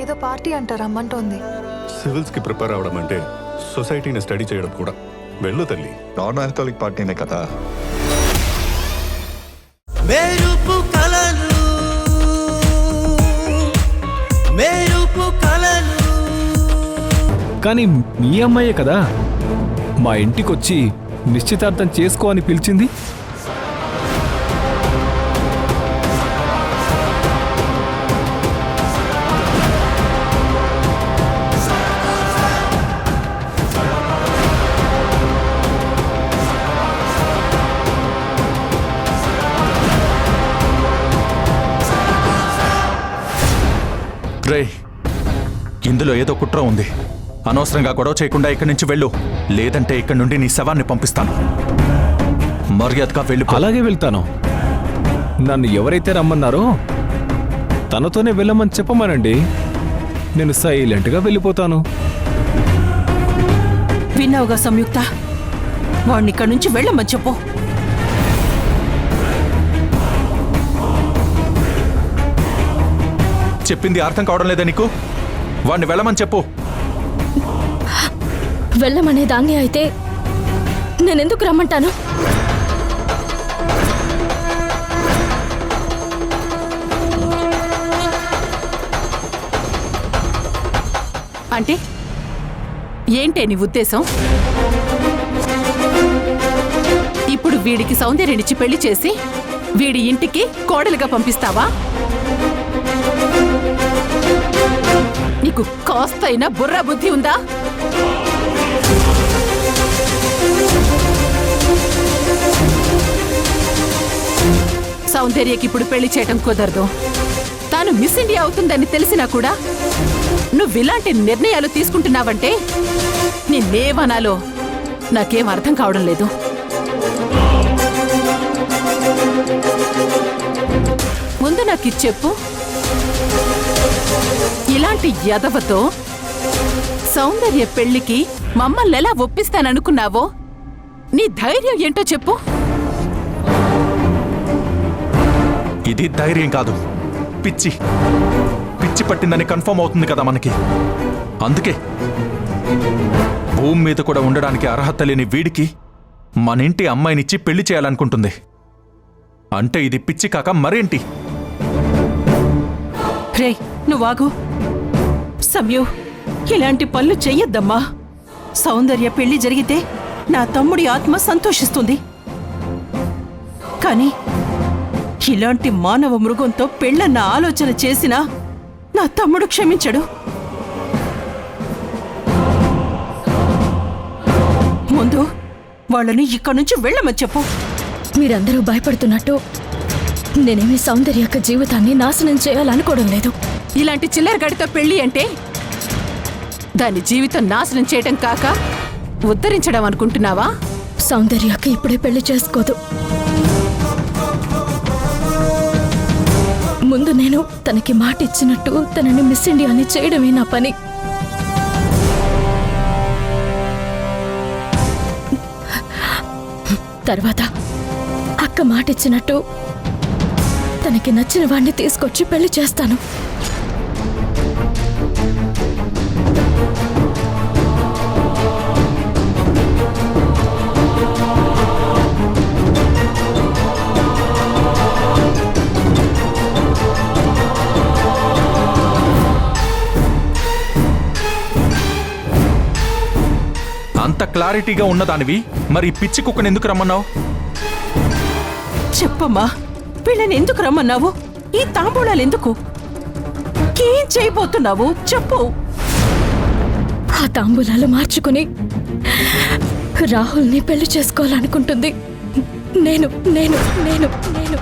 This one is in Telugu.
ఏదో పార్టీ అంటారు రమ్మంటోంది. సివిల్స్కి ప్రిపేర్ అవడం అంటే సొసైటీని స్టడీ చేయడం కూడా. వెళ్ళు తల్లి. నాన్ ఆల్కహాలిక్ పార్టీనే కదా. మెరుపు కలలు మెరుపు కలలు. కానీ మీ అమ్మాయే కదా మా ఇంటికొచ్చి నిశ్చితార్థం చేసుకో అని పిలిచింది. రే, ఇందులో ఏదో కుట్ర ఉంది. అనవసరంగా గొడవ చేయకుండా ఇక్కడి నుంచి వెళ్ళు, లేదంటే ఇక్కడి నుండి నీ శవాన్ని పంపిస్తాను. మర్యాదగా వెళ్ళు. అలాగే వెళ్తాను. నన్ను ఎవరైతే రమ్మన్నారో తనతోనే వెళ్ళమని చెప్పమనండి. నేను సైలెంట్గా వెళ్ళిపోతాను. విన్నావుగా సంయుక్త, వాడిని ఇక్కడి నుంచి వెళ్ళమని చెప్పు. చెప్పింది అర్థం కావడం లేదా నీకు? వాడిని వెళ్ళమని చెప్పు. వెళ్ళమనే దాన్ని అయితే నేనెందుకు రమ్మంటాను? అంటే ఏంటే నీ ఉద్దేశం? ఇప్పుడు వీడికి సౌందర్యనిచ్చి పెళ్లి చేసి వీడి ఇంటికి కోడలుగా పంపిస్తావా? నీకు కాస్తైనా బుర్ర బుద్ధి ఉందా? సౌందర్యకి ఇప్పుడు పెళ్లి చేయటం కుదరదు. తాను మిస్ ఇండియా అవుతుందని తెలిసినా కూడా నువ్విలాంటి నిర్ణయాలు తీసుకుంటున్నావంటే నిన్నేమనాలో నాకేం అర్థం కావడం లేదు. ముందు నాకు ఇది చెప్పు, ఇలాంటి యదవతో సౌందర్య పెళ్లికి మమ్మల్ని ఎలా ఒప్పిస్తాననుకున్నావో నీ ధైర్యం ఏంటో చెప్పు. ఇది ధైర్యం కాదు, పిచ్చి. పిచ్చి పట్టిందని కన్ఫర్మ్ అవుతుంది కదా మనకి. అందుకే భూమి మీద కూడా ఉండడానికి అర్హత లేని వీడికి మన ఇంటి అమ్మాయినిచ్చి పెళ్లి చేయాలనుకుంటుంది. అంటే ఇది పిచ్చి కాక మరేంటి? రే, నువ్వాగు. సమయు, ఇలాంటి పనులు చెయ్యొద్దమ్మా. సౌందర్య పెళ్లి జరిగితే నా తమ్ముడి ఆత్మ సంతోషిస్తుంది. కానీ ఇలాంటి మానవ మృగంతో పెళ్ళన్న ఆలోచన చేసినా నా తమ్ముడు క్షమించడు. ముందు వాళ్ళని ఇక్కడి నుంచి వెళ్ళమని చెప్పు. మీరందరూ భయపడుతున్నట్టు నేనేమి సౌందర్య యొక్క జీవితాన్ని నాశనం చేయాలనుకోవడం లేదు. ఇలాంటి చిల్లర గడితో పెళ్లి అంటే దాని జీవితం నాశనం చేయటం కాక ఉద్ధరించడం అనుకుంటున్నావా? సౌందర్యకి ఇప్పుడే పెళ్లి చేసుకోదు. ముందు నేను తనకి మాట ఇచ్చినట్టు తనని మిస్ ఇండియాని చేయడమే నా పని. తర్వాత అక్క మాట ఇచ్చినట్టు తనకి నచ్చిన వాడిని తీసుకొచ్చి పెళ్లి చేస్తాను. అంత క్లారిటీగా ఉన్నదానివి మరి పిచ్చి కుక్కని ఎందుకు రమ్మన్నావు? చెప్పమ్మా, వీళ్ళని ఎందుకు రమ్మన్నావు? ఈ తాంబూలాలు ఎందుకు? ఏం చేయబోతున్నావు చెప్పు. ఆ తాంబూలాలు మార్చుకుని రాహుల్ని పెళ్లి చేసుకోవాలనుకుంటుంది. నేను నేను నేను నేను